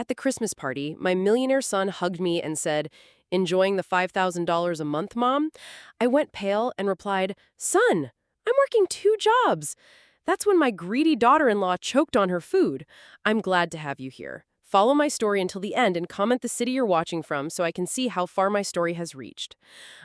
At the Christmas party, my millionaire son hugged me and said, "Enjoying the $5,000 a month, Mom?" I went pale and replied, "Son, I'm working two jobs." That's when my greedy daughter-in-law choked on her food. I'm glad to have you here. Follow my story until the end and comment the city you're watching from so I can see how far my story has reached.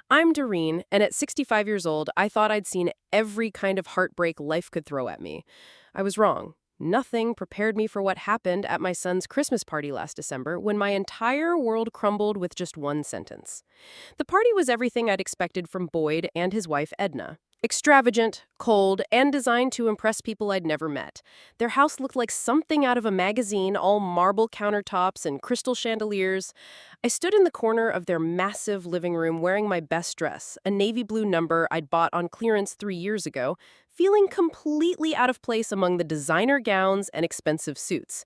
I'm Doreen, and at 65 years old, I thought I'd seen every kind of heartbreak life could throw at me. I was wrong. Nothing prepared me for what happened at my son's Christmas party last December when my entire world crumbled with just one sentence. The party was everything I'd expected from Boyd and his wife Edna. Extravagant, cold, and designed to impress people I'd never met. Their house looked like something out of a magazine, all marble countertops and crystal chandeliers. I stood in the corner of their massive living room wearing my best dress, a navy blue number I'd bought on clearance 3 years ago, feeling completely out of place among the designer gowns and expensive suits.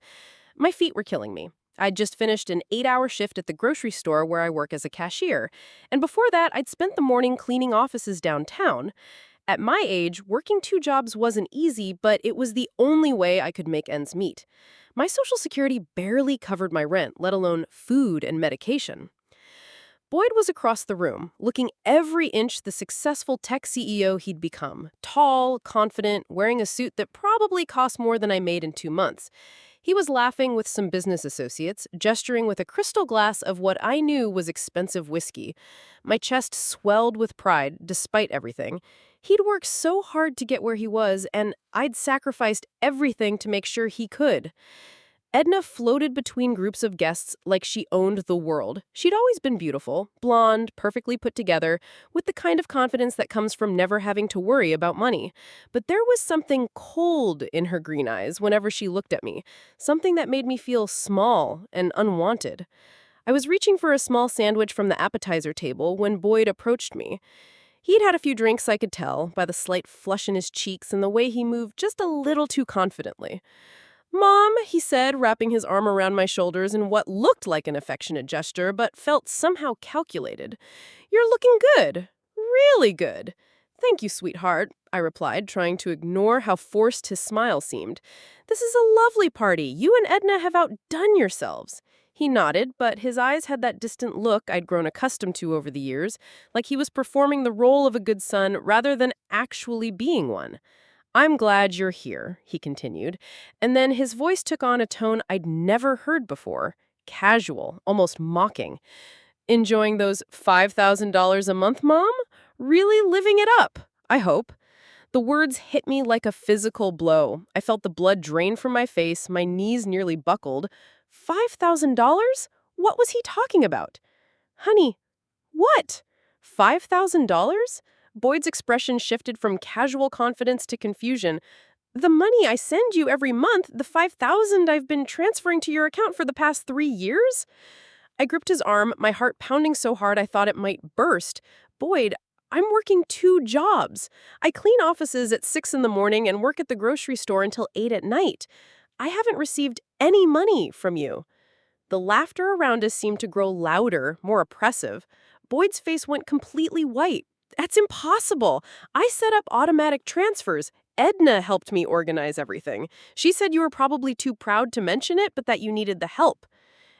My feet were killing me. I'd just finished an 8-hour shift at the grocery store where I work as a cashier, and before that, I'd spent the morning cleaning offices downtown. At my age, working two jobs wasn't easy, but it was the only way I could make ends meet. My Social Security barely covered my rent, let alone food and medication. Boyd was across the room, looking every inch the successful tech CEO he'd become. Tall, confident, wearing a suit that probably cost more than I made in 2 months. He was laughing with some business associates, gesturing with a crystal glass of what I knew was expensive whiskey. My chest swelled with pride, despite everything. He'd worked so hard to get where he was, and I'd sacrificed everything to make sure he could. Edna floated between groups of guests like she owned the world. She'd always been beautiful, blonde, perfectly put together, with the kind of confidence that comes from never having to worry about money. But there was something cold in her green eyes whenever she looked at me, something that made me feel small and unwanted. I was reaching for a small sandwich from the appetizer table when Boyd approached me. He'd had a few drinks, I could tell, by the slight flush in his cheeks and the way he moved just a little too confidently. "Mom," he said, wrapping his arm around my shoulders in what looked like an affectionate gesture, but felt somehow calculated. "You're looking good. Really good." "Thank you, sweetheart," I replied, trying to ignore how forced his smile seemed. "This is a lovely party. You and Edna have outdone yourselves." He nodded, but his eyes had that distant look I'd grown accustomed to over the years, like he was performing the role of a good son rather than actually being one. "I'm glad you're here," he continued, and then his voice took on a tone I'd never heard before, casual, almost mocking. "Enjoying those $5,000 a month, Mom? Really living it up, I hope." The words hit me like a physical blow. I felt the blood drain from my face, my knees nearly buckled. $5,000? What was he talking about? "Honey, what? $5,000? Boyd's expression shifted from casual confidence to confusion. "The money I send you every month, the $5,000 I've been transferring to your account for the past 3 years?" I gripped his arm, my heart pounding so hard I thought it might burst. "Boyd, I'm working two jobs. I clean offices at 6 in the morning and work at the grocery store until 8 at night. I haven't received any money from you." The laughter around us seemed to grow louder, more oppressive. Boyd's face went completely white. "That's impossible. I set up automatic transfers. Edna helped me organize everything. She said you were probably too proud to mention it, but that you needed the help."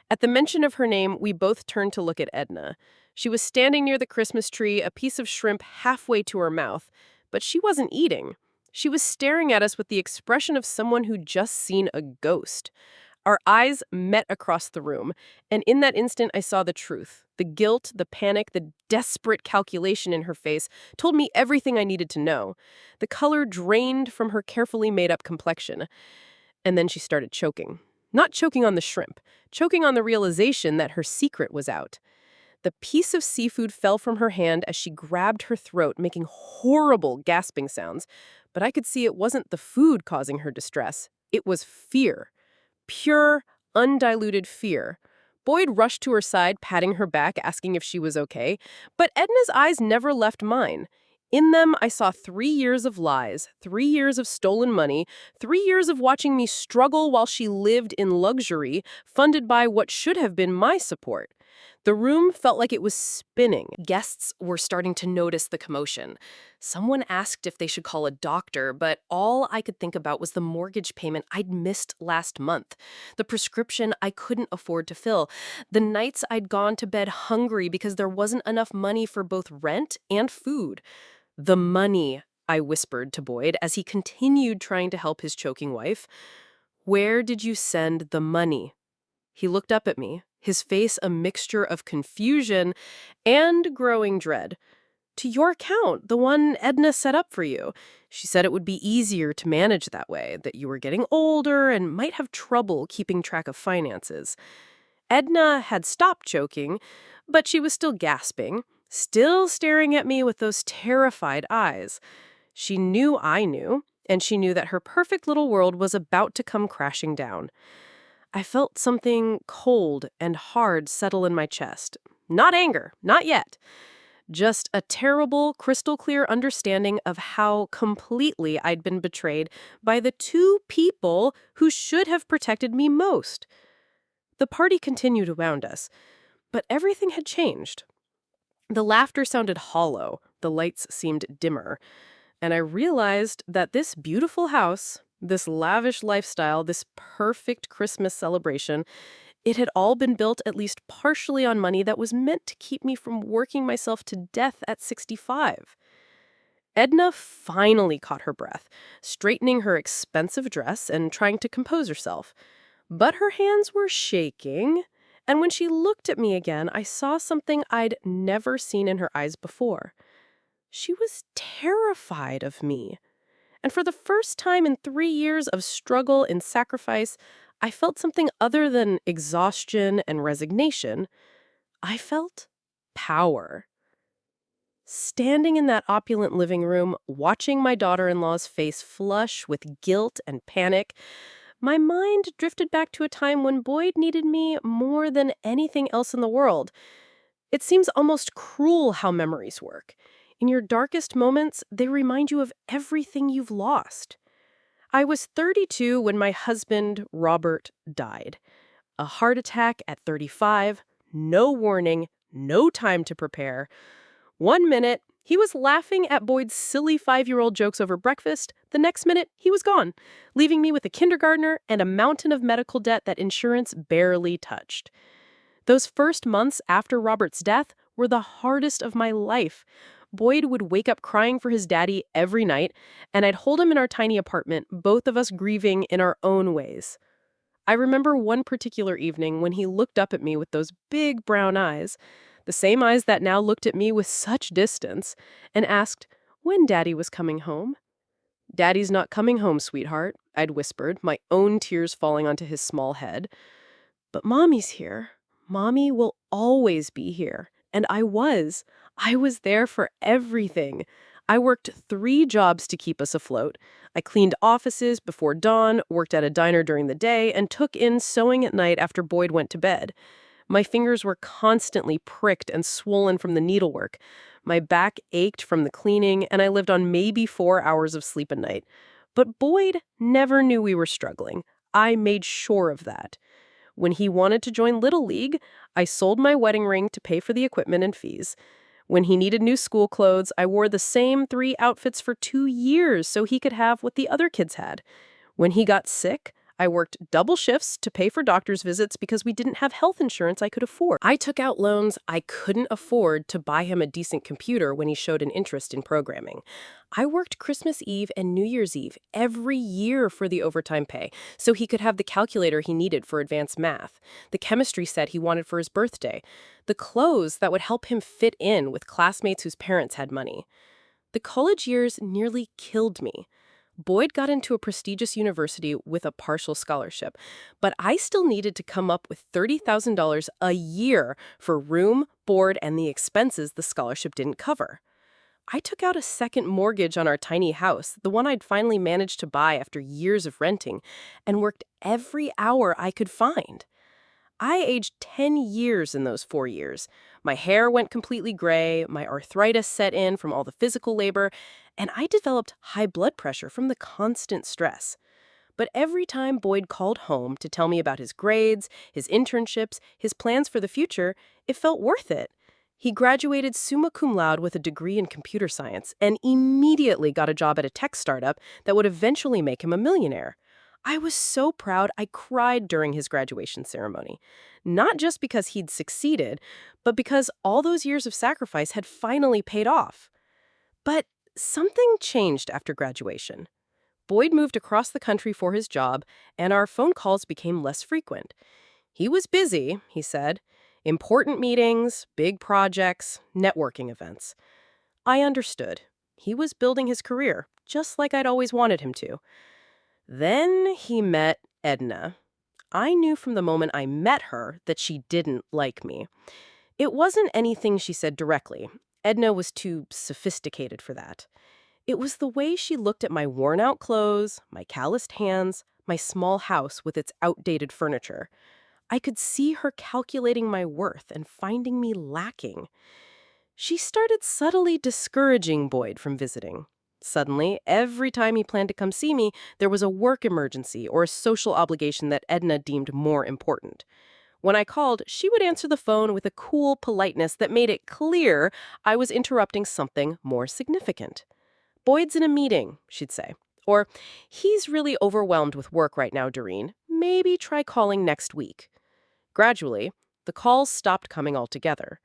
At the mention of her name, we both turned to look at Edna. She was standing near the Christmas tree, a piece of shrimp halfway to her mouth. But she wasn't eating. She was staring at us with the expression of someone who'd just seen a ghost. Our eyes met across the room, and in that instant I saw the truth. The guilt, the panic, the desperate calculation in her face told me everything I needed to know. The color drained from her carefully made-up complexion. And then she started choking. Not choking on the shrimp, choking on the realization that her secret was out. The piece of seafood fell from her hand as she grabbed her throat, making horrible gasping sounds. But I could see it wasn't the food causing her distress. It was fear. Pure, undiluted fear. Boyd rushed to her side, patting her back, asking if she was okay. But Edna's eyes never left mine. In them, I saw 3 years of lies, 3 years of stolen money, 3 years of watching me struggle while she lived in luxury, funded by what should have been my support. The room felt like it was spinning. Guests were starting to notice the commotion. Someone asked if they should call a doctor, but all I could think about was the mortgage payment I'd missed last month, the prescription I couldn't afford to fill, the nights I'd gone to bed hungry because there wasn't enough money for both rent and food. The money, I whispered to Boyd as he continued trying to help his choking wife. Where did you send the money? He looked up at me, his face a mixture of confusion and growing dread. To your account, the one Edna set up for you. She said it would be easier to manage that way, that you were getting older and might have trouble keeping track of finances. Edna had stopped choking, but she was still gasping, still staring at me with those terrified eyes. She knew I knew, and she knew that her perfect little world was about to come crashing down. I felt something cold and hard settle in my chest. Not anger, not yet. Just a terrible, crystal-clear understanding of how completely I'd been betrayed by the two people who should have protected me most. The party continued around us, but everything had changed. The laughter sounded hollow, the lights seemed dimmer, and I realized that this beautiful house, this lavish lifestyle, this perfect Christmas celebration, it had all been built at least partially on money that was meant to keep me from working myself to death at 65. Edna finally caught her breath, straightening her expensive dress and trying to compose herself. But her hands were shaking, and when she looked at me again, I saw something I'd never seen in her eyes before. She was terrified of me. And for the first time in 3 years of struggle and sacrifice, I felt something other than exhaustion and resignation. I felt power. Standing in that opulent living room, watching my daughter-in-law's face flush with guilt and panic, my mind drifted back to a time when Boyd needed me more than anything else in the world. It seems almost cruel how memories work. In your darkest moments, they remind you of everything you've lost. I was 32 when my husband, Robert, died. A heart attack at 35, no warning, no time to prepare. 1 minute, he was laughing at Boyd's silly 5-year-old jokes over breakfast. The next minute, he was gone, leaving me with a kindergartner and a mountain of medical debt that insurance barely touched. Those first months after Robert's death were the hardest of my life. Boyd would wake up crying for his daddy every night, and I'd hold him in our tiny apartment, both of us grieving in our own ways. I remember one particular evening when he looked up at me with those big brown eyes, the same eyes that now looked at me with such distance, and asked when Daddy was coming home. "Daddy's not coming home, sweetheart," I'd whispered, my own tears falling onto his small head. "But Mommy's here. Mommy will always be here." And I was. I was there for everything. I worked 3 jobs to keep us afloat. I cleaned offices before dawn, worked at a diner during the day, and took in sewing at night after Boyd went to bed. My fingers were constantly pricked and swollen from the needlework. My back ached from the cleaning, and I lived on maybe 4 hours of sleep a night. But Boyd never knew we were struggling. I made sure of that. When he wanted to join Little League, I sold my wedding ring to pay for the equipment and fees. When he needed new school clothes, I wore the same 3 outfits for 2 years so he could have what the other kids had. When he got sick, I worked double shifts to pay for doctor's visits because we didn't have health insurance I could afford. I took out loans I couldn't afford to buy him a decent computer when he showed an interest in programming. I worked Christmas Eve and New Year's Eve every year for the overtime pay so he could have the calculator he needed for advanced math, the chemistry set he wanted for his birthday, the clothes that would help him fit in with classmates whose parents had money. The college years nearly killed me. Boyd got into a prestigious university with a partial scholarship, but I still needed to come up with $30,000 a year for room, board, and the expenses the scholarship didn't cover. I took out a second mortgage on our tiny house, the one I'd finally managed to buy after years of renting, and worked every hour I could find. I aged 10 years in those 4 years. My hair went completely gray, my arthritis set in from all the physical labor, and I developed high blood pressure from the constant stress. But every time Boyd called home to tell me about his grades, his internships, his plans for the future, it felt worth it. He graduated summa cum laude with a degree in computer science and immediately got a job at a tech startup that would eventually make him a millionaire. I was so proud I cried during his graduation ceremony. Not just because he'd succeeded, but because all those years of sacrifice had finally paid off. But something changed after graduation. Boyd moved across the country for his job, and our phone calls became less frequent. He was busy, he said. Important meetings, big projects, networking events. I understood. He was building his career, just like I'd always wanted him to. Then he met Edna. I knew from the moment I met her that she didn't like me. It wasn't anything she said directly. Edna was too sophisticated for that. It was the way she looked at my worn-out clothes, my calloused hands, my small house with its outdated furniture. I could see her calculating my worth and finding me lacking. She started subtly discouraging Boyd from visiting. Suddenly, every time he planned to come see me, there was a work emergency or a social obligation that Edna deemed more important. When I called, she would answer the phone with a cool politeness that made it clear I was interrupting something more significant. "Boyd's in a meeting," she'd say. Or, "He's really overwhelmed with work right now, Doreen. Maybe try calling next week." Gradually, the calls stopped coming altogether.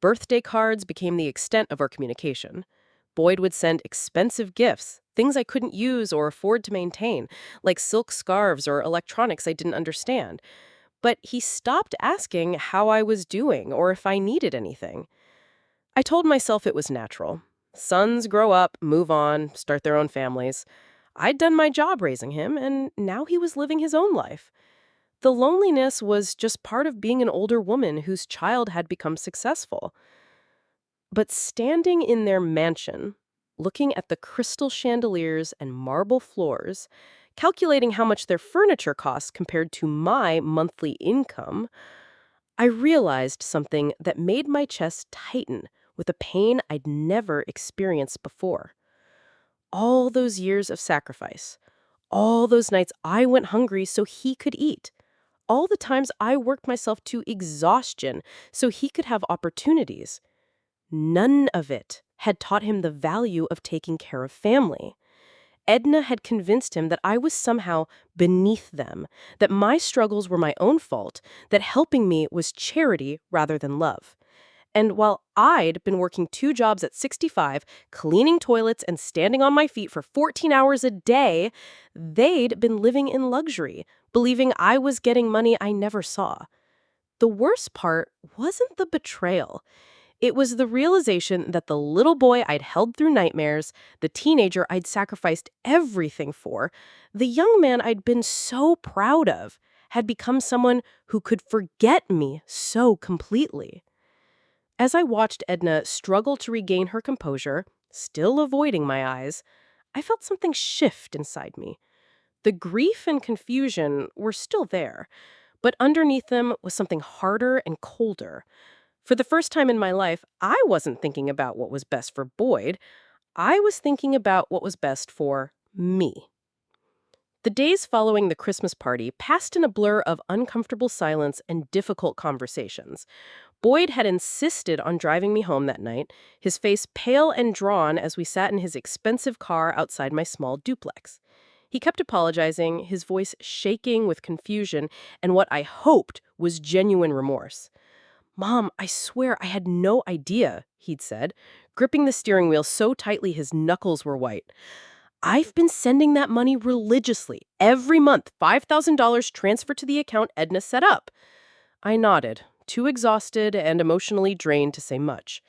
Birthday cards became the extent of our communication. Boyd would send expensive gifts, things I couldn't use or afford to maintain, like silk scarves or electronics I didn't understand. But he stopped asking how I was doing or if I needed anything. I told myself it was natural. Sons grow up, move on, start their own families. I'd done my job raising him, and now he was living his own life. The loneliness was just part of being an older woman whose child had become successful. But standing in their mansion, looking at the crystal chandeliers and marble floors, calculating how much their furniture costs compared to my monthly income, I realized something that made my chest tighten with a pain I'd never experienced before. All those years of sacrifice, all those nights I went hungry so he could eat, all the times I worked myself to exhaustion so he could have opportunities. None of it had taught him the value of taking care of family. Edna had convinced him that I was somehow beneath them, that my struggles were my own fault, that helping me was charity rather than love. And while I'd been working 2 jobs at 65, cleaning toilets and standing on my feet for 14 hours a day, they'd been living in luxury, believing I was getting money I never saw. The worst part wasn't the betrayal. It was the realization that the little boy I'd held through nightmares, the teenager I'd sacrificed everything for, the young man I'd been so proud of, had become someone who could forget me so completely. As I watched Edna struggle to regain her composure, still avoiding my eyes, I felt something shift inside me. The grief and confusion were still there, but underneath them was something harder and colder. For the first time in my life, I wasn't thinking about what was best for Boyd. I was thinking about what was best for me. The days following the Christmas party passed in a blur of uncomfortable silence and difficult conversations. Boyd had insisted on driving me home that night, his face pale and drawn as we sat in his expensive car outside my small duplex. He kept apologizing, his voice shaking with confusion and what I hoped was genuine remorse. "Mom, I swear I had no idea," he'd said, gripping the steering wheel so tightly his knuckles were white. "I've been sending that money religiously. Every month, $5,000 transferred to the account Edna set up." I nodded, too exhausted and emotionally drained to say much.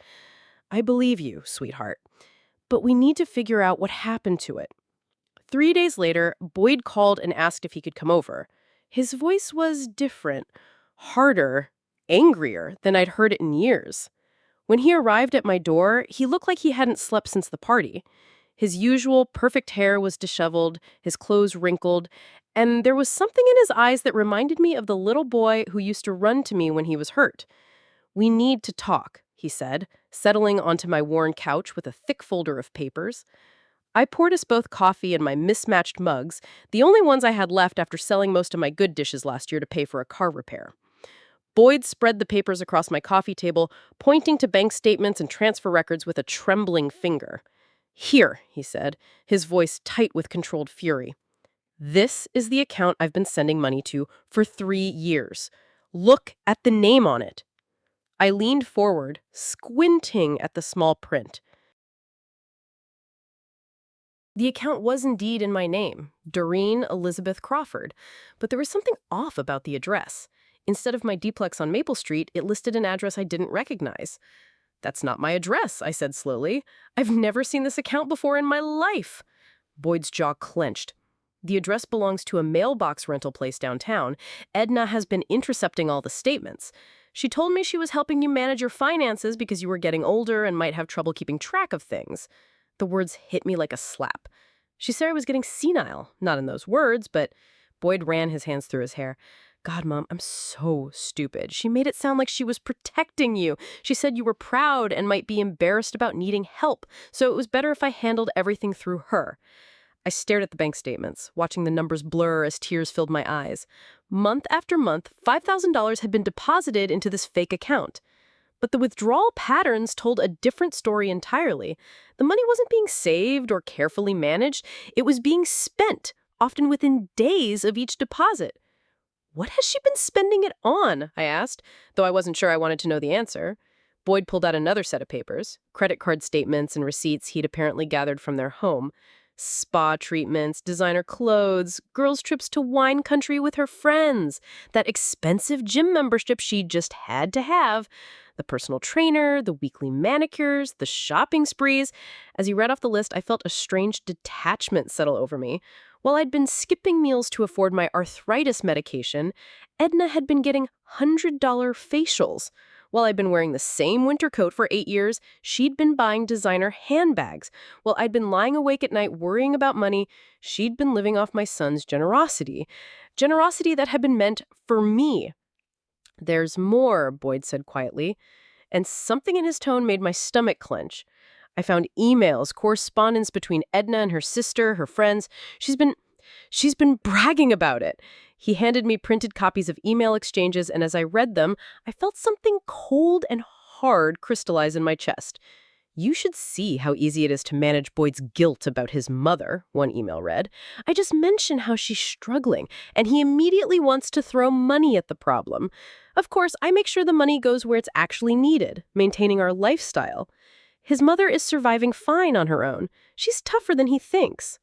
"I believe you, sweetheart. But we need to figure out what happened to it." 3 days later, Boyd called and asked if he could come over. His voice was different, harder, angrier than I'd heard it in years. When he arrived at my door, he looked like he hadn't slept since the party. His usual perfect hair was disheveled, his clothes wrinkled, and there was something in his eyes that reminded me of the little boy who used to run to me when he was hurt. "We need to talk," he said, settling onto my worn couch with a thick folder of papers. I poured us both coffee in my mismatched mugs, the only ones I had left after selling most of my good dishes last year to pay for a car repair. Boyd spread the papers across my coffee table, pointing to bank statements and transfer records with a trembling finger. "Here," he said, his voice tight with controlled fury. "This is the account I've been sending money to for 3 years. Look at the name on it." I leaned forward, squinting at the small print. The account was indeed in my name, Doreen Elizabeth Crawford, but there was something off about the address. Instead of my duplex on Maple Street, it listed an address I didn't recognize. "That's not my address," I said slowly. "I've never seen this account before in my life." Boyd's jaw clenched. "The address belongs to a mailbox rental place downtown. Edna has been intercepting all the statements. She told me she was helping you manage your finances because you were getting older and might have trouble keeping track of things." The words hit me like a slap. She said I was getting senile. Not in those words, but Boyd ran his hands through his hair. "God, Mom, I'm so stupid. She made it sound like she was protecting you. She said you were proud and might be embarrassed about needing help, so it was better if I handled everything through her." I stared at the bank statements, watching the numbers blur as tears filled my eyes. Month after month, $5,000 had been deposited into this fake account. But the withdrawal patterns told a different story entirely. The money wasn't being saved or carefully managed. It was being spent, often within days of each deposit. "What has she been spending it on?" I asked, though I wasn't sure I wanted to know the answer. Boyd pulled out another set of papers, credit card statements and receipts he'd apparently gathered from their home. Spa treatments, designer clothes, girls' trips to wine country with her friends, that expensive gym membership she just had to have, the personal trainer, the weekly manicures, the shopping sprees. As he read off the list, I felt a strange detachment settle over me. While I'd been skipping meals to afford my arthritis medication, Edna had been getting $100 facials. While I'd been wearing the same winter coat for 8 years, she'd been buying designer handbags. While I'd been lying awake at night worrying about money, she'd been living off my son's generosity. Generosity that had been meant for me. "There's more," Boyd said quietly, and something in his tone made my stomach clench. I found emails, correspondence between Edna and her sister, her friends. She's been bragging about it." He handed me printed copies of email exchanges, and as I read them, I felt something cold and hard crystallize in my chest. "You should see how easy it is to manage Boyd's guilt about his mother," one email read. "I just mention how she's struggling, and he immediately wants to throw money at the problem. Of course, I make sure the money goes where it's actually needed, maintaining our lifestyle. His mother is surviving fine on her own. She's tougher than he thinks."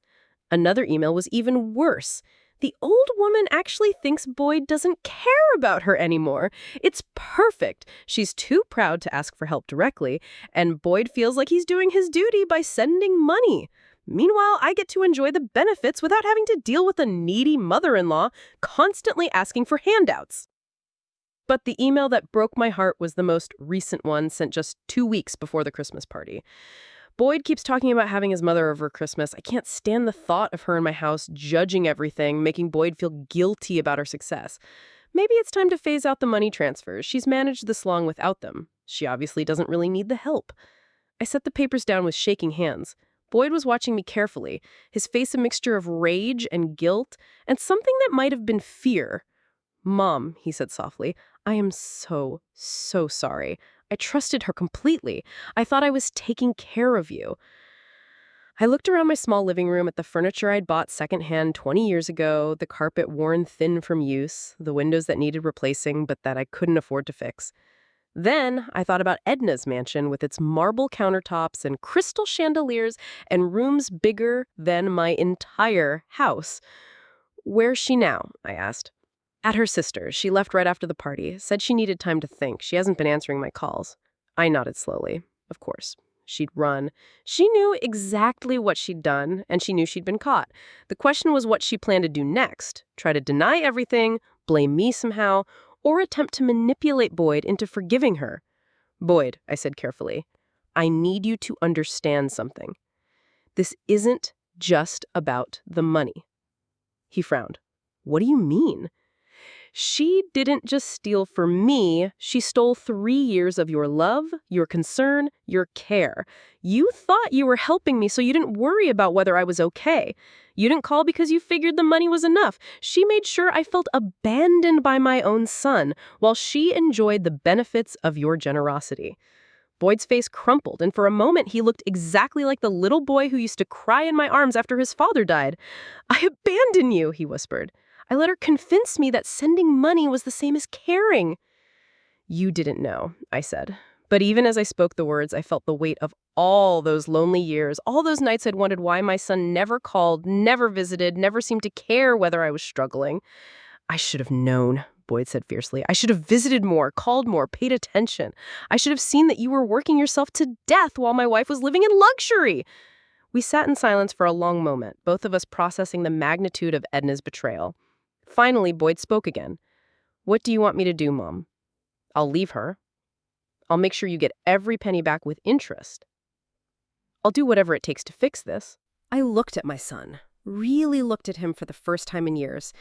Another email was even worse. "The old woman actually thinks Boyd doesn't care about her anymore. It's perfect. She's too proud to ask for help directly, and Boyd feels like he's doing his duty by sending money. Meanwhile, I get to enjoy the benefits without having to deal with a needy mother-in-law constantly asking for handouts." But the email that broke my heart was the most recent one, sent just 2 weeks before the Christmas party. Boyd keeps talking about having his mother over Christmas. I can't stand the thought of her in my house, judging everything, making Boyd feel guilty about her success. Maybe it's time to phase out the money transfers. She's managed this long without them. She obviously doesn't really need the help. I set the papers down with shaking hands. Boyd was watching me carefully, his face a mixture of rage and guilt, and something that might have been fear. "Mom," he said softly, "I am so sorry. I trusted her completely. I thought I was taking care of you." I looked around my small living room at the furniture I'd bought secondhand 20 years ago, the carpet worn thin from use, the windows that needed replacing but that I couldn't afford to fix. Then I thought about Edna's mansion with its marble countertops and crystal chandeliers and rooms bigger than my entire house. "Where's she now?" I asked. "At her sister's. She left right after the party. Said she needed time to think. She hasn't been answering my calls." I nodded slowly. Of course. She'd run. She knew exactly what she'd done, and she knew she'd been caught. The question was what she planned to do next. Try to deny everything, blame me somehow, or attempt to manipulate Boyd into forgiving her. "Boyd," I said carefully, "I need you to understand something. This isn't just about the money." He frowned. "What do you mean?" She didn't just steal from me, she stole 3 years of your love, your concern, your care. You thought you were helping me so you didn't worry about whether I was okay. You didn't call because you figured the money was enough. She made sure I felt abandoned by my own son, while she enjoyed the benefits of your generosity. Boyd's face crumpled, and for a moment he looked exactly like the little boy who used to cry in my arms after his father died. "I abandon you," he whispered. "I let her convince me that sending money was the same as caring." "You didn't know," I said. But even as I spoke the words, I felt the weight of all those lonely years, all those nights I'd wondered why my son never called, never visited, never seemed to care whether I was struggling. "I should have known," Boyd said fiercely. "I should have visited more, called more, paid attention. I should have seen that you were working yourself to death while my wife was living in luxury." We sat in silence for a long moment, both of us processing the magnitude of Edna's betrayal. Finally, Boyd spoke again. "What do you want me to do, Mom?" "I'll leave her. I'll make sure you get every penny back with interest. I'll do whatever it takes to fix this." I looked at my son, really looked at him for the first time in years.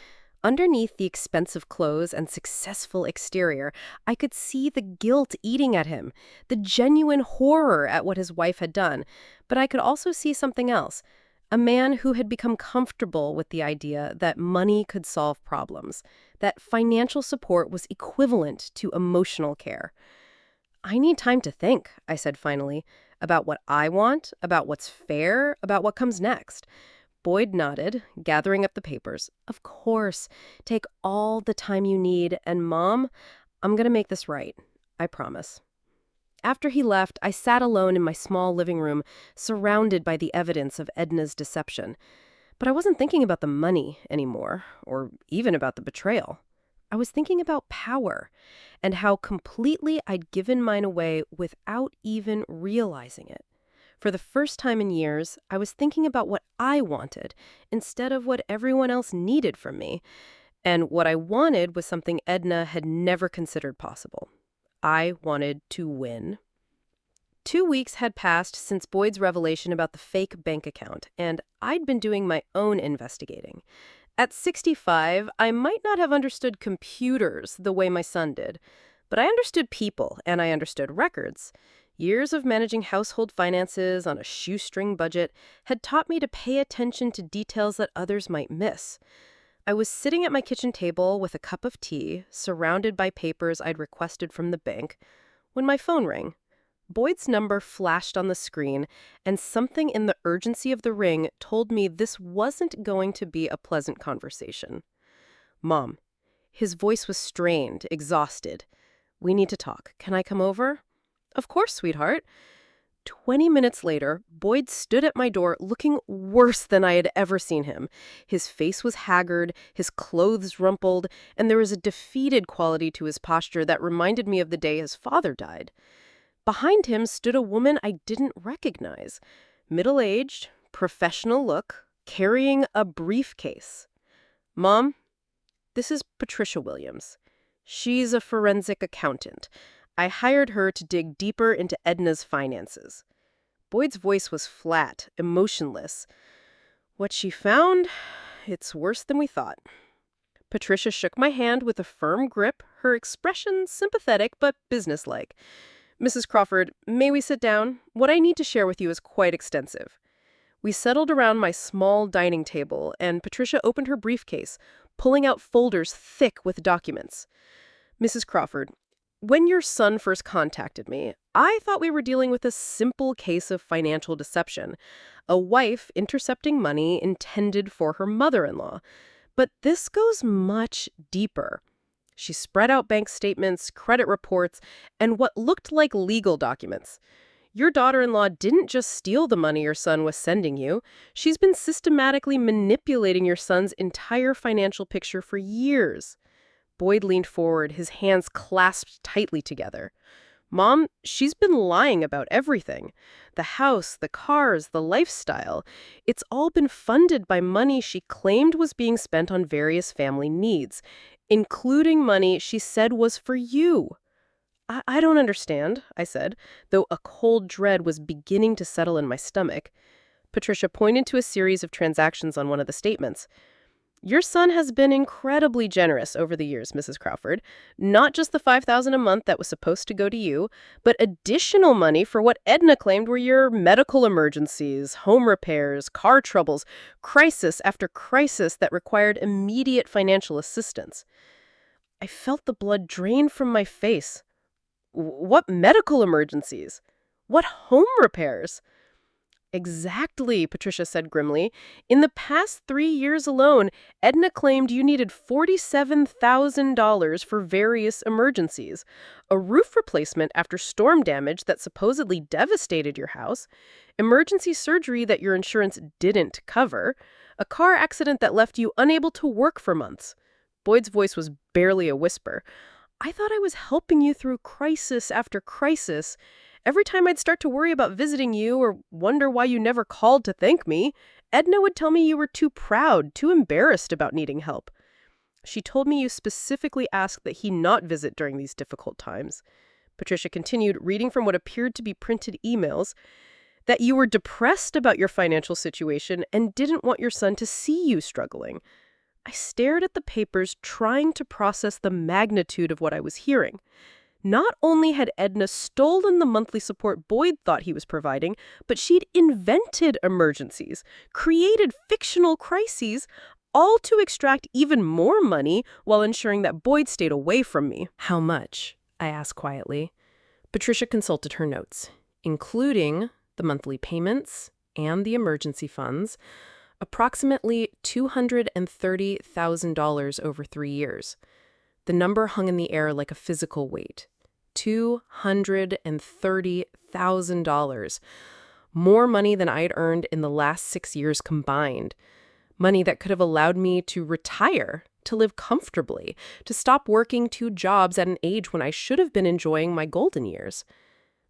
Underneath the expensive clothes and successful exterior, I could see the guilt eating at him, the genuine horror at what his wife had done. But I could also see something else, a man who had become comfortable with the idea that money could solve problems, that financial support was equivalent to emotional care. "I need time to think," I said finally, "about what I want, about what's fair, about what comes next." Boyd nodded, gathering up the papers. "Of course. Take all the time you need. And Mom, I'm going to make this right. I promise." After he left, I sat alone in my small living room, surrounded by the evidence of Edna's deception. But I wasn't thinking about the money anymore, or even about the betrayal. I was thinking about power, and how completely I'd given mine away without even realizing it. For the first time in years, I was thinking about what I wanted instead of what everyone else needed from me. And what I wanted was something Edna had never considered possible. I wanted to win. 2 weeks had passed since Boyd's revelation about the fake bank account, and I'd been doing my own investigating. At 65, I might not have understood computers the way my son did, but I understood people and I understood records. Years of managing household finances on a shoestring budget had taught me to pay attention to details that others might miss. I was sitting at my kitchen table with a cup of tea, surrounded by papers I'd requested from the bank, when my phone rang. Boyd's number flashed on the screen, and something in the urgency of the ring told me this wasn't going to be a pleasant conversation. "Mom." His voice was strained, exhausted. "We need to talk. Can I come over?" "Of course, sweetheart." 20 minutes later, Boyd stood at my door looking worse than I had ever seen him. His face was haggard, his clothes rumpled, and there was a defeated quality to his posture that reminded me of the day his father died. Behind him stood a woman I didn't recognize. Middle-aged, professional look, carrying a briefcase. "Mom, this is Patricia Williams. She's a forensic accountant. I hired her to dig deeper into Edna's finances." Boyd's voice was flat, emotionless. "What she found? It's worse than we thought." Patricia shook my hand with a firm grip, her expression sympathetic but businesslike. "Mrs. Crawford, may we sit down? What I need to share with you is quite extensive." We settled around my small dining table, and Patricia opened her briefcase, pulling out folders thick with documents. "Mrs. Crawford, when your son first contacted me, I thought we were dealing with a simple case of financial deception, a wife intercepting money intended for her mother-in-law. But this goes much deeper." She spread out bank statements, credit reports, and what looked like legal documents. "Your daughter-in-law didn't just steal the money your son was sending you. She's been systematically manipulating your son's entire financial picture for years." Boyd leaned forward, his hands clasped tightly together. "Mom, she's been lying about everything. The house, the cars, the lifestyle. It's all been funded by money she claimed was being spent on various family needs, including money she said was for you." I don't understand," I said, though a cold dread was beginning to settle in my stomach. Patricia pointed to a series of transactions on one of the statements. Your son has been incredibly generous over the years, Mrs. Crawford. Not just the $5,000 a month that was supposed to go to you, but additional money for what Edna claimed were your medical emergencies, home repairs, car troubles, crisis after crisis that required immediate financial assistance. I felt the blood drain from my face. What medical emergencies? What home repairs? Exactly, Patricia said grimly. In the past 3 years alone, Edna claimed you needed $47,000 for various emergencies. A roof replacement after storm damage that supposedly devastated your house, emergency surgery that your insurance didn't cover, a car accident that left you unable to work for months. Boyd's voice was barely a whisper. I thought I was helping you through crisis after crisis. Every time I'd start to worry about visiting you or wonder why you never called to thank me, Edna would tell me you were too proud, too embarrassed about needing help. She told me you specifically asked that he not visit during these difficult times. Patricia continued, reading from what appeared to be printed emails, that you were depressed about your financial situation and didn't want your son to see you struggling. I stared at the papers, trying to process the magnitude of what I was hearing. Not only had Edna stolen the monthly support Boyd thought he was providing, but she'd invented emergencies, created fictional crises, all to extract even more money while ensuring that Boyd stayed away from me. How much? I asked quietly. Patricia consulted her notes, including the monthly payments and the emergency funds, approximately $230,000 over 3 years. The number hung in the air like a physical weight. $230,000. More money than I'd earned in the last 6 years combined. Money that could have allowed me to retire, to live comfortably, to stop working 2 jobs at an age when I should have been enjoying my golden years.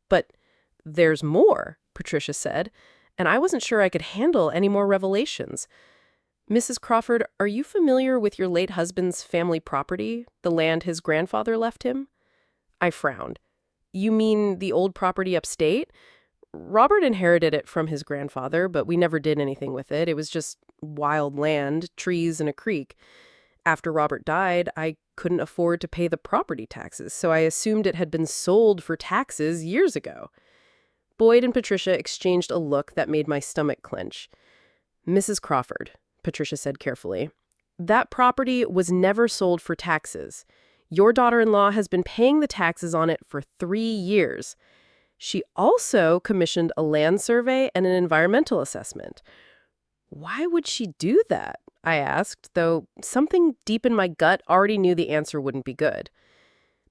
But there's more, Patricia said, and I wasn't sure I could handle any more revelations. Mrs. Crawford, are you familiar with your late husband's family property, the land his grandfather left him? I frowned. You mean the old property upstate? Robert inherited it from his grandfather, but we never did anything with it. It was just wild land, trees, and a creek. After Robert died, I couldn't afford to pay the property taxes, so I assumed it had been sold for taxes years ago. Boyd and Patricia exchanged a look that made my stomach clench. Mrs. Crawford, Patricia said carefully, that property was never sold for taxes. Your daughter-in-law has been paying the taxes on it for 3 years. She also commissioned a land survey and an environmental assessment. Why would she do that? I asked, though something deep in my gut already knew the answer wouldn't be good.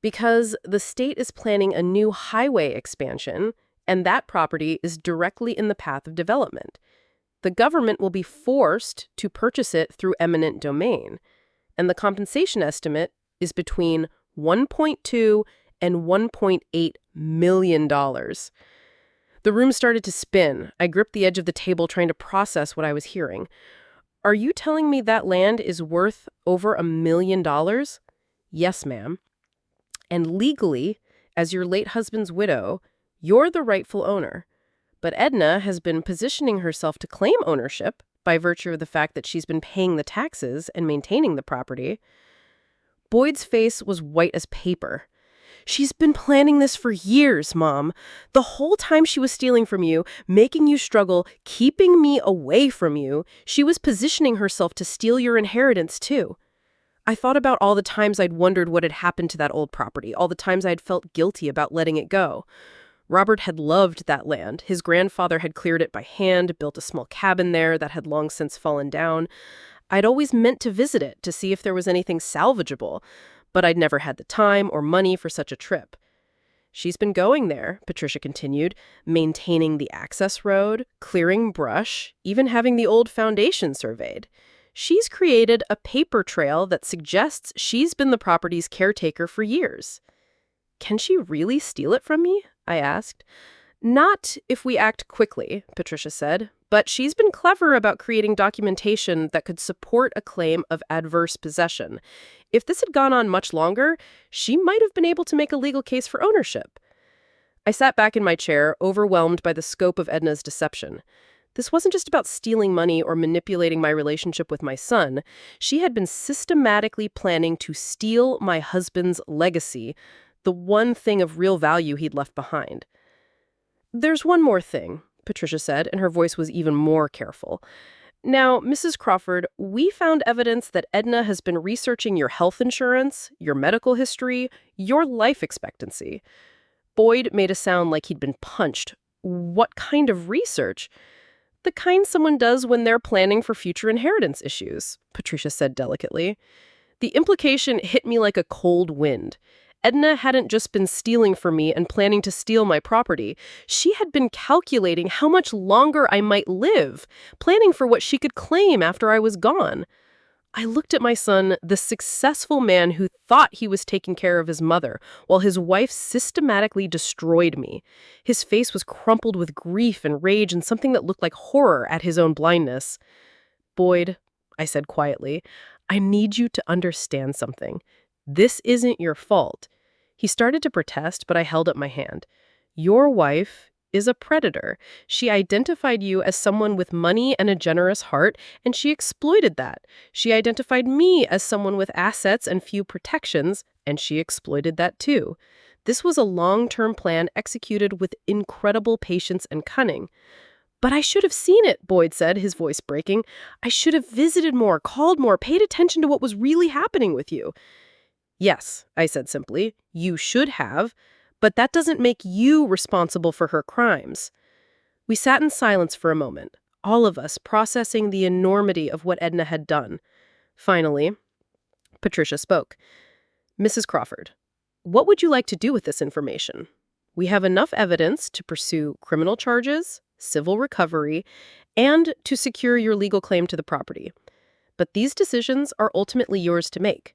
Because the state is planning a new highway expansion, and that property is directly in the path of development. The government will be forced to purchase it through eminent domain, and the compensation estimate is between $1.2 and $1.8 million. The room started to spin. I gripped the edge of the table trying to process what I was hearing. Are you telling me that land is worth over $1 million? Yes, ma'am. And legally, as your late husband's widow, you're the rightful owner. But Edna has been positioning herself to claim ownership by virtue of the fact that she's been paying the taxes and maintaining the property. Boyd's face was white as paper. She's been planning this for years, Mom. The whole time she was stealing from you, making you struggle, keeping me away from you, she was positioning herself to steal your inheritance, too. I thought about all the times I'd wondered what had happened to that old property, all the times I'd felt guilty about letting it go. Robert had loved that land. His grandfather had cleared it by hand, built a small cabin there that had long since fallen down. I'd always meant to visit it to see if there was anything salvageable, but I'd never had the time or money for such a trip. She's been going there, Patricia continued, maintaining the access road, clearing brush, even having the old foundation surveyed. She's created a paper trail that suggests she's been the property's caretaker for years. Can she really steal it from me? I asked. Not if we act quickly, Patricia said, but she's been clever about creating documentation that could support a claim of adverse possession. If this had gone on much longer, she might have been able to make a legal case for ownership. I sat back in my chair, overwhelmed by the scope of Edna's deception. This wasn't just about stealing money or manipulating my relationship with my son. She had been systematically planning to steal my husband's legacy, the one thing of real value he'd left behind. "There's one more thing," Patricia said, and her voice was even more careful. "Now, Mrs. Crawford, we found evidence that Edna has been researching your health insurance, your medical history, your life expectancy." Boyd made a sound like he'd been punched. "What kind of research?" "The kind someone does when they're planning for future inheritance issues," Patricia said delicately. The implication hit me like a cold wind. Edna hadn't just been stealing from me and planning to steal my property. She had been calculating how much longer I might live, planning for what she could claim after I was gone. I looked at my son, the successful man who thought he was taking care of his mother, while his wife systematically destroyed me. His face was crumpled with grief and rage and something that looked like horror at his own blindness. "Boyd," I said quietly, "I need you to understand something. This isn't your fault." He started to protest, but I held up my hand. "Your wife is a predator. She identified you as someone with money and a generous heart, and she exploited that. She identified me as someone with assets and few protections, and she exploited that too. This was a long-term plan executed with incredible patience and cunning." "But I should have seen it," Boyd said, his voice breaking. "I should have visited more, called more, paid attention to what was really happening with you." "Yes," I said simply, "you should have, but that doesn't make you responsible for her crimes." We sat in silence for a moment, all of us processing the enormity of what Edna had done. Finally, Patricia spoke. "Mrs. Crawford, what would you like to do with this information? We have enough evidence to pursue criminal charges, civil recovery, and to secure your legal claim to the property. But these decisions are ultimately yours to make."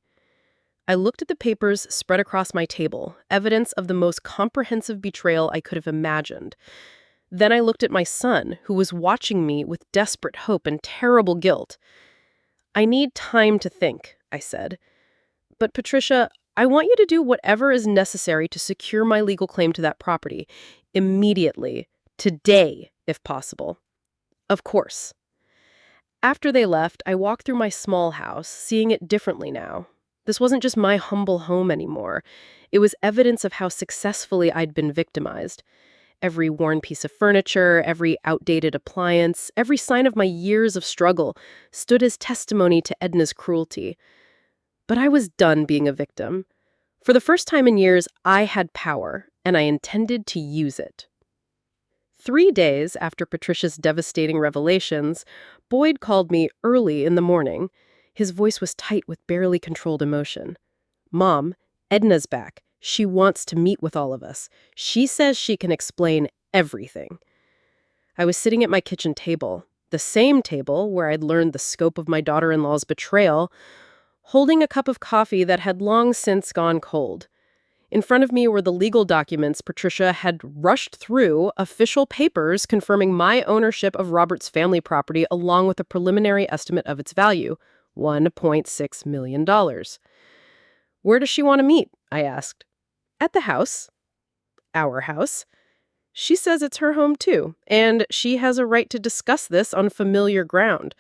I looked at the papers spread across my table, evidence of the most comprehensive betrayal I could have imagined. Then I looked at my son, who was watching me with desperate hope and terrible guilt. "I need time to think," I said. "But Patricia, I want you to do whatever is necessary to secure my legal claim to that property. Immediately. Today, if possible." "Of course." After they left, I walked through my small house, seeing it differently now. This wasn't just my humble home anymore. It was evidence of how successfully I'd been victimized. Every worn piece of furniture, every outdated appliance, every sign of my years of struggle stood as testimony to Edna's cruelty. But I was done being a victim. For the first time in years, I had power, and I intended to use it. 3 days after Patricia's devastating revelations, Boyd called me early in the morning. His voice was tight with barely controlled emotion. "Mom, Edna's back. She wants to meet with all of us. She says she can explain everything." I was sitting at my kitchen table, the same table where I'd learned the scope of my daughter-in-law's betrayal, holding a cup of coffee that had long since gone cold. In front of me were the legal documents Patricia had rushed through, official papers confirming my ownership of Robert's family property along with a preliminary estimate of its value, $1.6 million. "Where does she want to meet?" I asked. "At the house." "Our house?" "She says it's her home too, and she has a right to discuss this on familiar ground."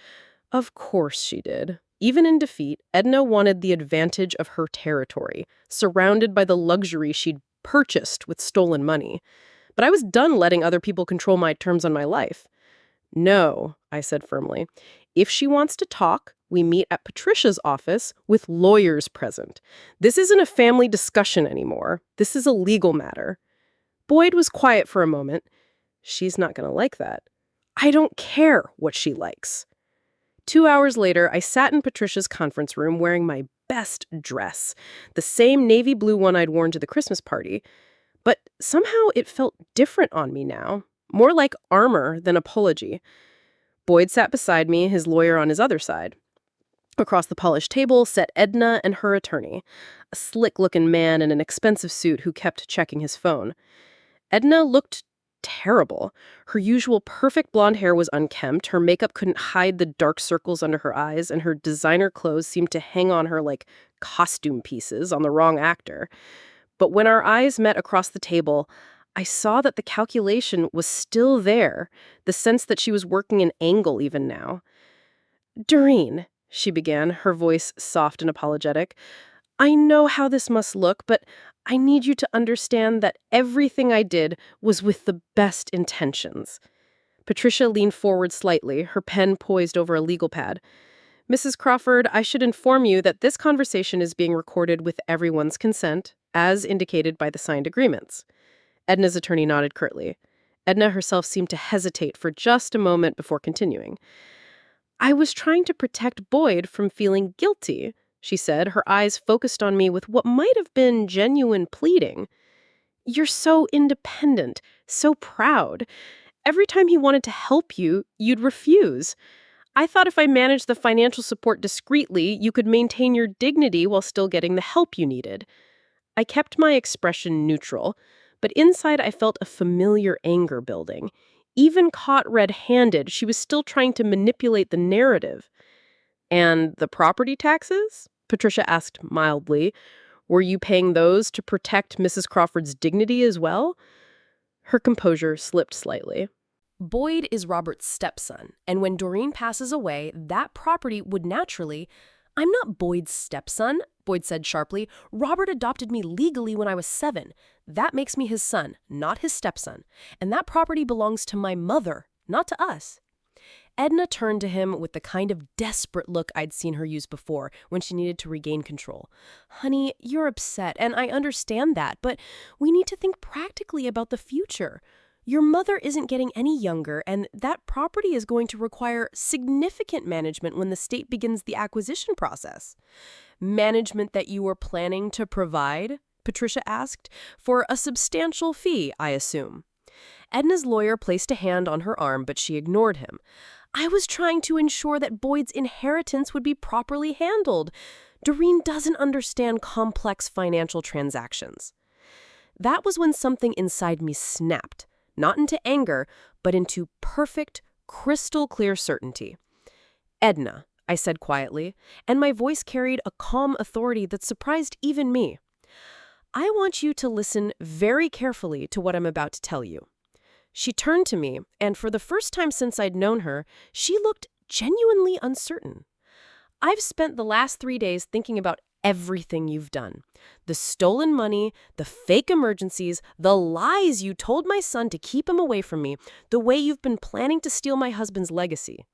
Of course she did. Even in defeat, Edna wanted the advantage of her territory, surrounded by the luxury she'd purchased with stolen money. But I was done letting other people control my terms on my life. "No," I said firmly. "If she wants to talk, we meet at Patricia's office with lawyers present. This isn't a family discussion anymore. This is a legal matter." Boyd was quiet for a moment. "She's not going to like that." "I don't care what she likes." 2 hours later, I sat in Patricia's conference room wearing my best dress, the same navy blue one I'd worn to the Christmas party. But somehow it felt different on me now, more like armor than apology. Boyd sat beside me, his lawyer on his other side. Across the polished table sat Edna and her attorney, a slick-looking man in an expensive suit who kept checking his phone. Edna looked terrible. Her usual perfect blonde hair was unkempt, her makeup couldn't hide the dark circles under her eyes, and her designer clothes seemed to hang on her like costume pieces on the wrong actor. But when our eyes met across the table, I saw that the calculation was still there, the sense that she was working an angle even now. "Doreen," she began, her voice soft and apologetic, "I know how this must look, but I need you to understand that everything I did was with the best intentions." Patricia leaned forward slightly, her pen poised over a legal pad. "Mrs. Crawford, I should inform you that this conversation is being recorded with everyone's consent, as indicated by the signed agreements." Edna's attorney nodded curtly. Edna herself seemed to hesitate for just a moment before continuing. "I was trying to protect Boyd from feeling guilty," she said, her eyes focused on me with what might have been genuine pleading. "You're so independent, so proud. Every time he wanted to help you, you'd refuse. I thought if I managed the financial support discreetly, you could maintain your dignity while still getting the help you needed." I kept my expression neutral, but inside I felt a familiar anger building. Even caught red-handed, she was still trying to manipulate the narrative. "And the property taxes?" Patricia asked mildly. "Were you paying those to protect Mrs. Crawford's dignity as well?" Her composure slipped slightly. "Boyd is Robert's stepson, and when Doreen passes away, that property would naturally—" "I'm not Boyd's stepson," Boyd said sharply. "Robert adopted me legally when I was 7. That makes me his son, not his stepson. And that property belongs to my mother, not to us." Edna turned to him with the kind of desperate look I'd seen her use before when she needed to regain control. "Honey, you're upset, and I understand that, but we need to think practically about the future. Your mother isn't getting any younger, and that property is going to require significant management when the state begins the acquisition process." "Management that you were planning to provide?" Patricia asked. "For a substantial fee, I assume." Edna's lawyer placed a hand on her arm, but she ignored him. "I was trying to ensure that Boyd's inheritance would be properly handled. Doreen doesn't understand complex financial transactions." That was when something inside me snapped. Not into anger, but into perfect, crystal-clear certainty. "Edna," I said quietly, and my voice carried a calm authority that surprised even me. "I want you to listen very carefully to what I'm about to tell you." She turned to me, and for the first time since I'd known her, she looked genuinely uncertain. "I've spent the last 3 days thinking about everything you've done. The stolen money, the fake emergencies, the lies you told my son to keep him away from me, the way you've been planning to steal my husband's legacy."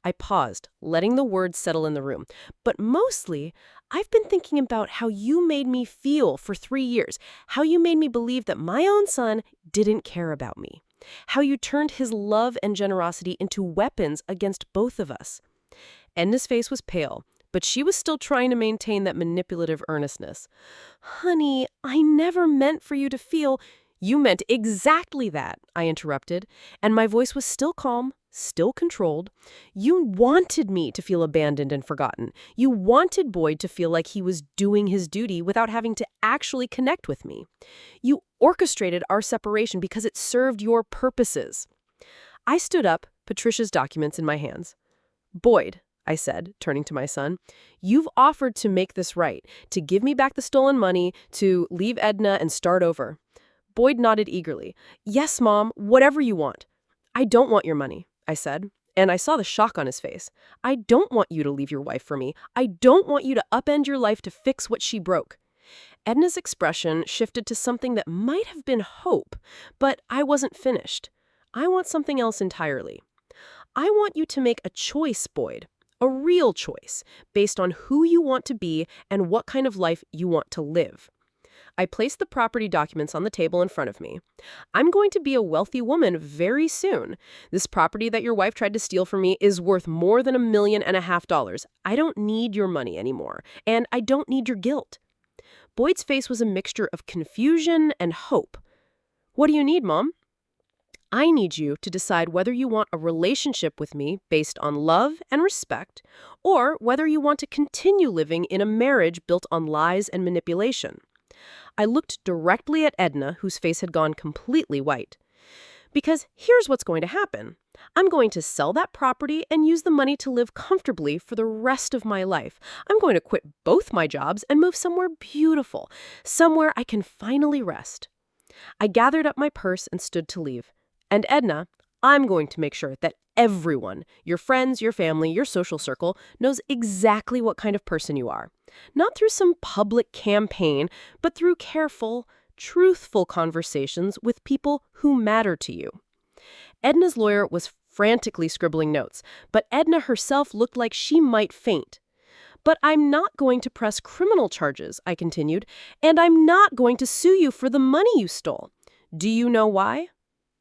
I paused, letting the words settle in the room. "But mostly, I've been thinking about how you made me feel for 3 years, how you made me believe that my own son didn't care about me, how you turned his love and generosity into weapons against both of us." Edna's face was pale, but she was still trying to maintain that manipulative earnestness. "Honey, I never meant for you to feel—" "You meant exactly that," I interrupted, and my voice was still calm, still controlled. "You wanted me to feel abandoned and forgotten. You wanted Boyd to feel like he was doing his duty without having to actually connect with me. You orchestrated our separation because it served your purposes." I stood up, Patricia's documents in my hands. "Boyd," I said, turning to my son, "you've offered to make this right, to give me back the stolen money, to leave Edna and start over." Boyd nodded eagerly. "Yes, Mom, whatever you want." "I don't want your money," I said, and I saw the shock on his face. "I don't want you to leave your wife for me. I don't want you to upend your life to fix what she broke." Edna's expression shifted to something that might have been hope, but I wasn't finished. "I want something else entirely. I want you to make a choice, Boyd. A real choice, based on who you want to be and what kind of life you want to live." I placed the property documents on the table in front of me. "I'm going to be a wealthy woman very soon. This property that your wife tried to steal from me is worth more than $1.5 million. I don't need your money anymore, and I don't need your guilt." Boyd's face was a mixture of confusion and hope. "What do you need, Mom?" "I need you to decide whether you want a relationship with me based on love and respect, or whether you want to continue living in a marriage built on lies and manipulation." I looked directly at Edna, whose face had gone completely white. "Because here's what's going to happen. I'm going to sell that property and use the money to live comfortably for the rest of my life. I'm going to quit both my jobs and move somewhere beautiful, somewhere I can finally rest." I gathered up my purse and stood to leave. And Edna, I'm going to make sure that everyone, your friends, your family, your social circle, knows exactly what kind of person you are. Not through some public campaign, but through careful, truthful conversations with people who matter to you. Edna's lawyer was frantically scribbling notes, but Edna herself looked like she might faint. But I'm not going to press criminal charges, I continued, and I'm not going to sue you for the money you stole. Do you know why?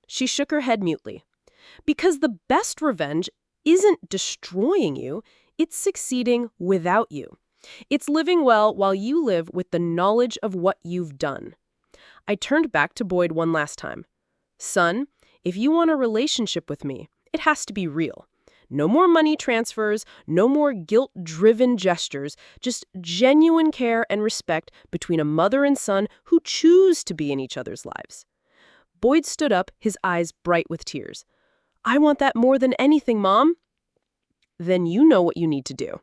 She shook her head mutely. Because the best revenge isn't destroying you, it's succeeding without you. It's living well while you live with the knowledge of what you've done. I turned back to Boyd one last time. Son, if you want a relationship with me, it has to be real. No more money transfers, no more guilt-driven gestures, just genuine care and respect between a mother and son who choose to be in each other's lives. Boyd stood up, his eyes bright with tears. I want that more than anything, Mom. Then you know what you need to do.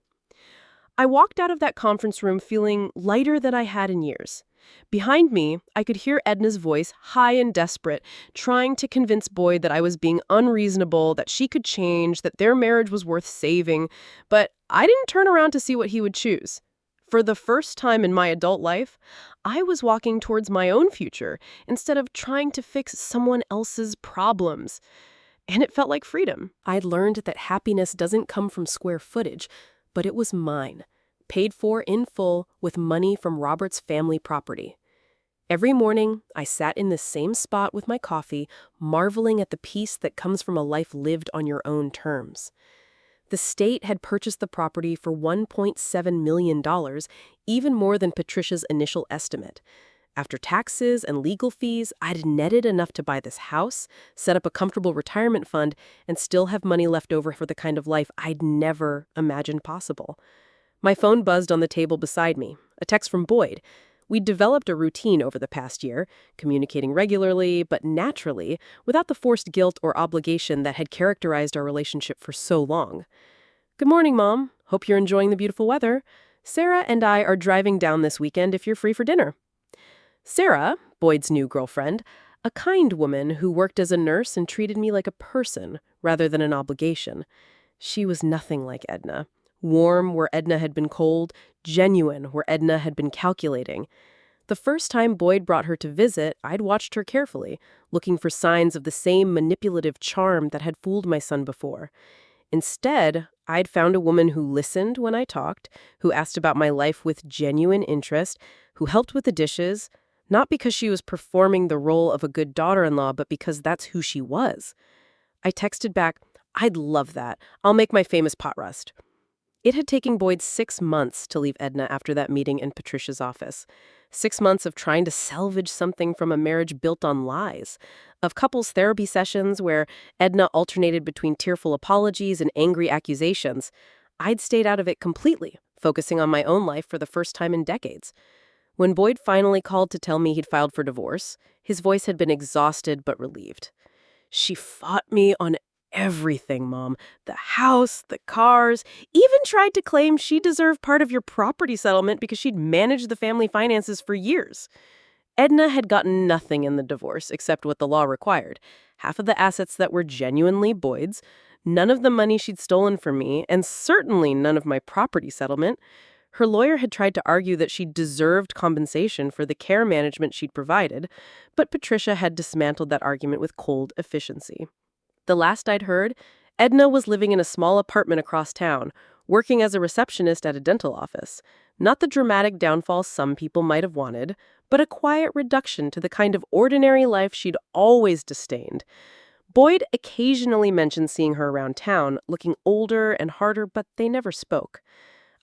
I walked out of that conference room feeling lighter than I had in years. Behind me, I could hear Edna's voice, high and desperate, trying to convince Boyd that I was being unreasonable, that she could change, that their marriage was worth saving. But I didn't turn around to see what he would choose. For the first time in my adult life, I was walking towards my own future instead of trying to fix someone else's problems. And it felt like freedom. I'd learned that happiness doesn't come from square footage, but it was mine, paid for in full with money from Robert's family property. Every morning, I sat in the same spot with my coffee, marveling at the peace that comes from a life lived on your own terms. The state had purchased the property for $1.7 million, even more than Patricia's initial estimate. After taxes and legal fees, I'd netted enough to buy this house, set up a comfortable retirement fund, and still have money left over for the kind of life I'd never imagined possible. My phone buzzed on the table beside me, a text from Boyd. We'd developed a routine over the past year, communicating regularly, but naturally, without the forced guilt or obligation that had characterized our relationship for so long. Good morning, Mom. Hope you're enjoying the beautiful weather. Sarah and I are driving down this weekend if you're free for dinner. Sarah, Boyd's new girlfriend, a kind woman who worked as a nurse and treated me like a person rather than an obligation. She was nothing like Edna. Warm where Edna had been cold, genuine where Edna had been calculating. The first time Boyd brought her to visit, I'd watched her carefully, looking for signs of the same manipulative charm that had fooled my son before. Instead, I'd found a woman who listened when I talked, who asked about my life with genuine interest, who helped with the dishes, not because she was performing the role of a good daughter-in-law, but because that's who she was. I texted back, I'd love that. I'll make my famous pot roast. It had taken Boyd 6 months to leave Edna after that meeting in Patricia's office. 6 months of trying to salvage something from a marriage built on lies. Of couples therapy sessions where Edna alternated between tearful apologies and angry accusations. I'd stayed out of it completely, focusing on my own life for the first time in decades. When Boyd finally called to tell me he'd filed for divorce, his voice had been exhausted but relieved. She fought me on everything, Mom. The house, the cars, even tried to claim she deserved part of your property settlement because she'd managed the family finances for years. Edna had gotten nothing in the divorce except what the law required. Half of the assets that were genuinely Boyd's, none of the money she'd stolen from me, and certainly none of my property settlement. Her lawyer had tried to argue that she deserved compensation for the care management she'd provided, but Patricia had dismantled that argument with cold efficiency. The last I'd heard, Edna was living in a small apartment across town, working as a receptionist at a dental office. Not the dramatic downfall some people might have wanted, but a quiet reduction to the kind of ordinary life she'd always disdained. Boyd occasionally mentioned seeing her around town, looking older and harder, but they never spoke.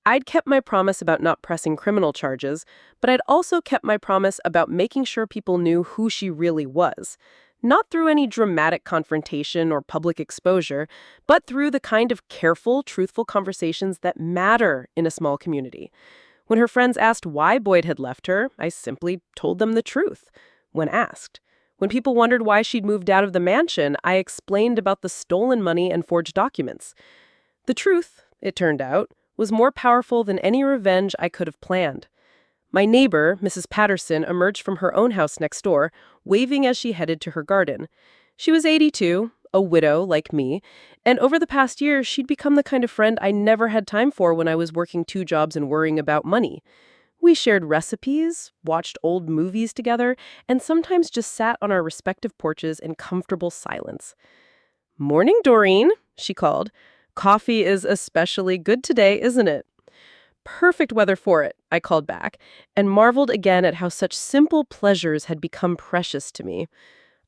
I'd kept my promise about not pressing criminal charges, but I'd also kept my promise about making sure people knew who she really was. Not through any dramatic confrontation or public exposure, but through the kind of careful, truthful conversations that matter in a small community. When her friends asked why Boyd had left her, I simply told them the truth, when asked. When people wondered why she'd moved out of the mansion, I explained about the stolen money and forged documents. The truth, it turned out, was more powerful than any revenge I could have planned. My neighbor, Mrs. Patterson, emerged from her own house next door, waving as she headed to her garden. She was 82, a widow like me, and over the past year, she'd become the kind of friend I never had time for when I was working 2 jobs and worrying about money. We shared recipes, watched old movies together, and sometimes just sat on our respective porches in comfortable silence. "Morning, Doreen," she called. "Coffee is especially good today, isn't it?" "Perfect weather for it," I called back, and marveled again at how such simple pleasures had become precious to me.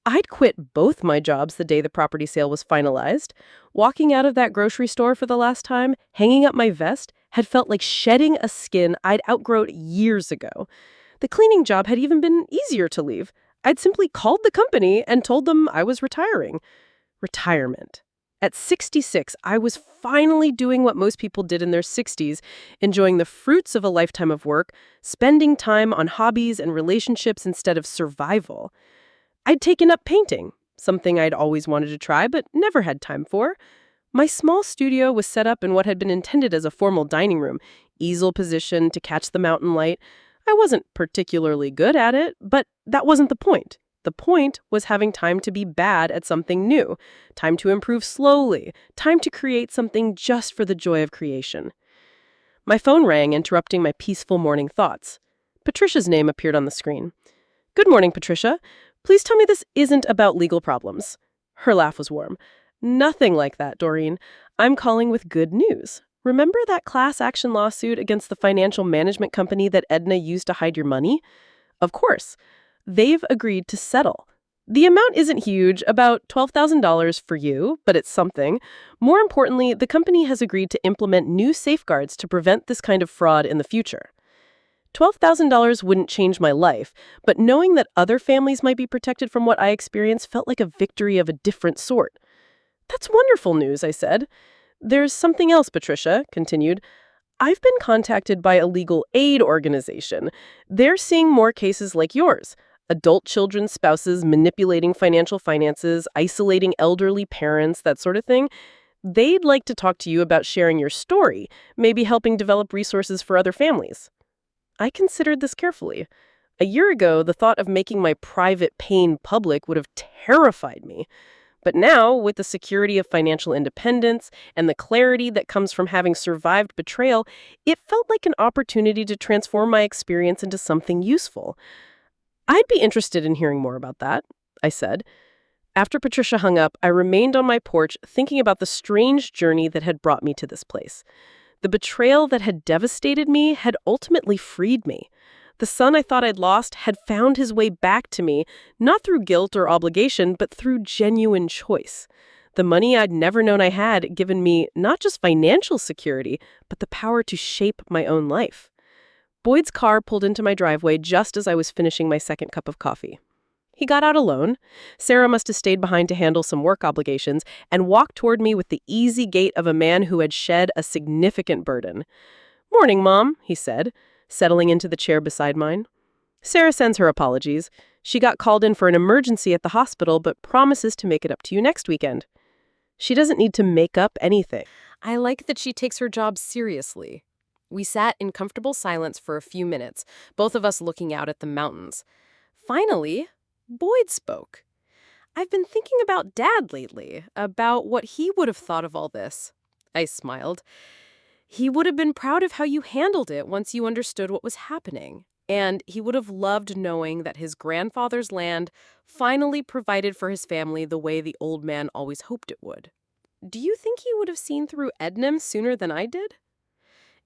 I'd quit both my jobs the day the property sale was finalized. Walking out of that grocery store for the last time, hanging up my vest, had felt like shedding a skin I'd outgrown years ago. The cleaning job had even been easier to leave. I'd simply called the company and told them I was retiring. Retirement. At 66, I was finally doing what most people did in their 60s, enjoying the fruits of a lifetime of work, spending time on hobbies and relationships instead of survival. I'd taken up painting, something I'd always wanted to try but never had time for. My small studio was set up in what had been intended as a formal dining room, easel position to catch the mountain light. I wasn't particularly good at it, but that wasn't the point. The point was having time to be bad at something new, time to improve slowly, time to create something just for the joy of creation. My phone rang, interrupting my peaceful morning thoughts. Patricia's name appeared on the screen. "Good morning, Patricia. Please tell me this isn't about legal problems." Her laugh was warm. "Nothing like that, Doreen. I'm calling with good news. Remember that class action lawsuit against the financial management company that Edna used to hide your money? Of course. They've agreed to settle. The amount isn't huge, about $12,000 for you, but it's something. More importantly, the company has agreed to implement new safeguards to prevent this kind of fraud in the future. $12,000 wouldn't change my life, but knowing that other families might be protected from what I experienced felt like a victory of a different sort. "That's wonderful news," I said. "There's something else," Patricia continued. "I've been contacted by a legal aid organization. They're seeing more cases like yours. Adult children's spouses manipulating financial finances, isolating elderly parents, that sort of thing. They'd like to talk to you about sharing your story, maybe helping develop resources for other families." I considered this carefully. A year ago, the thought of making my private pain public would have terrified me. But now, with the security of financial independence and the clarity that comes from having survived betrayal, it felt like an opportunity to transform my experience into something useful. "I'd be interested in hearing more about that," I said. After Patricia hung up, I remained on my porch thinking about the strange journey that had brought me to this place. The betrayal that had devastated me had ultimately freed me. The son I thought I'd lost had found his way back to me, not through guilt or obligation, but through genuine choice. The money I'd never known I had given me not just financial security, but the power to shape my own life. Boyd's car pulled into my driveway just as I was finishing my second cup of coffee. He got out alone. Sarah must have stayed behind to handle some work obligations and walked toward me with the easy gait of a man who had shed a significant burden. "Morning, Mom," he said, settling into the chair beside mine. "Sarah sends her apologies. She got called in for an emergency at the hospital, but promises to make it up to you next weekend." She doesn't need to make up anything. I like that she takes her job seriously. We sat in comfortable silence for a few minutes, both of us looking out at the mountains. Finally, Boyd spoke. "I've been thinking about Dad lately, about what he would have thought of all this." I smiled. "He would have been proud of how you handled it once you understood what was happening. And he would have loved knowing that his grandfather's land finally provided for his family the way the old man always hoped it would. Do you think he would have seen through Ednam sooner than I did?"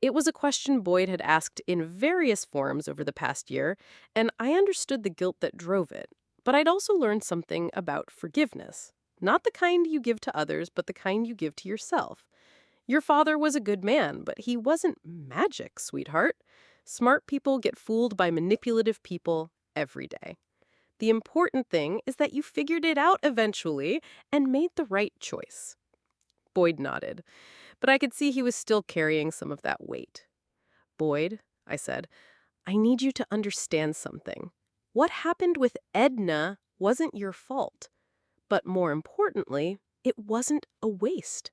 It was a question Boyd had asked in various forms over the past year, and I understood the guilt that drove it. But I'd also learned something about forgiveness. Not the kind you give to others, but the kind you give to yourself. Your father was a good man, but he wasn't magic, sweetheart. Smart people get fooled by manipulative people every day. The important thing is that you figured it out eventually and made the right choice. Boyd nodded, but I could see he was still carrying some of that weight. "Boyd," I said, "I need you to understand something. What happened with Edna wasn't your fault. But more importantly, it wasn't a waste.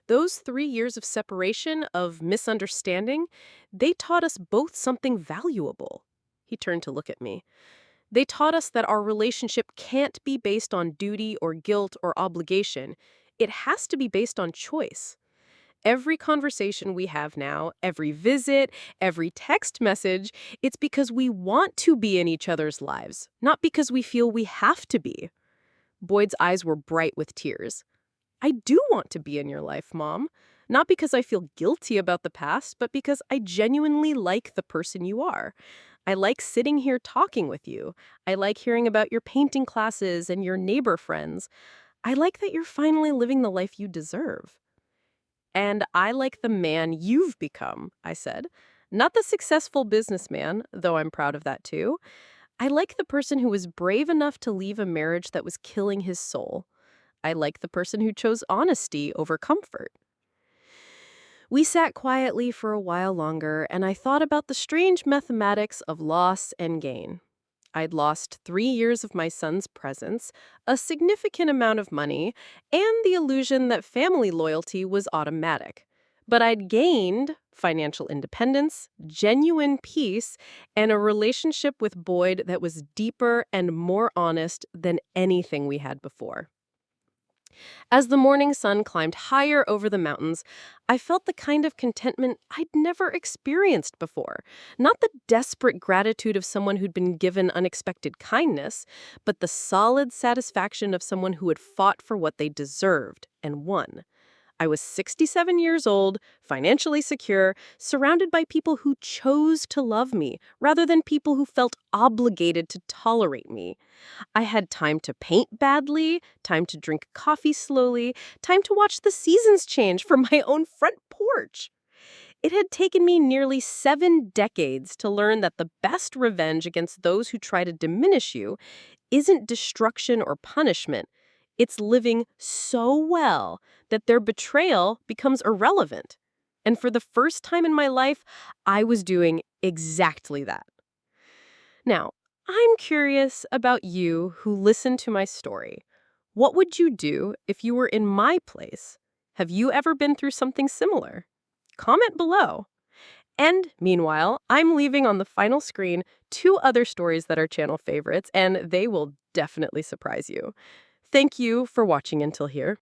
Those 3 years of separation, of misunderstanding, they taught us both something valuable. He turned to look at me. They taught us that our relationship can't be based on duty or guilt or obligation. It has to be based on choice. Every conversation we have now, every visit, every text message, it's because we want to be in each other's lives, not because we feel we have to be. Boyd's eyes were bright with tears. I do want to be in your life, Mom. Not because I feel guilty about the past, but because I genuinely like the person you are. I like sitting here talking with you. I like hearing about your painting classes and your neighbor friends. I like that you're finally living the life you deserve. And I like the man you've become, I said. Not the successful businessman, though I'm proud of that too. I like the person who was brave enough to leave a marriage that was killing his soul. I like the person who chose honesty over comfort. We sat quietly for a while longer, and I thought about the strange mathematics of loss and gain. I'd lost 3 years of my son's presence, a significant amount of money, and the illusion that family loyalty was automatic. But I'd gained financial independence, genuine peace, and a relationship with Boyd that was deeper and more honest than anything we had before. As the morning sun climbed higher over the mountains, I felt the kind of contentment I'd never experienced before. Not the desperate gratitude of someone who'd been given unexpected kindness, but the solid satisfaction of someone who had fought for what they deserved and won. I was 67 years old, financially secure, surrounded by people who chose to love me rather than people who felt obligated to tolerate me. I had time to paint badly, time to drink coffee slowly, time to watch the seasons change from my own front porch. It had taken me nearly 7 decades to learn that the best revenge against those who try to diminish you isn't destruction or punishment. It's living so well that their betrayal becomes irrelevant. And for the first time in my life, I was doing exactly that. Now, I'm curious about you who listened to my story. What would you do if you were in my place? Have you ever been through something similar? Comment below. And meanwhile, I'm leaving on the final screen 2 other stories that are channel favorites, and they will definitely surprise you. Thank you for watching until here.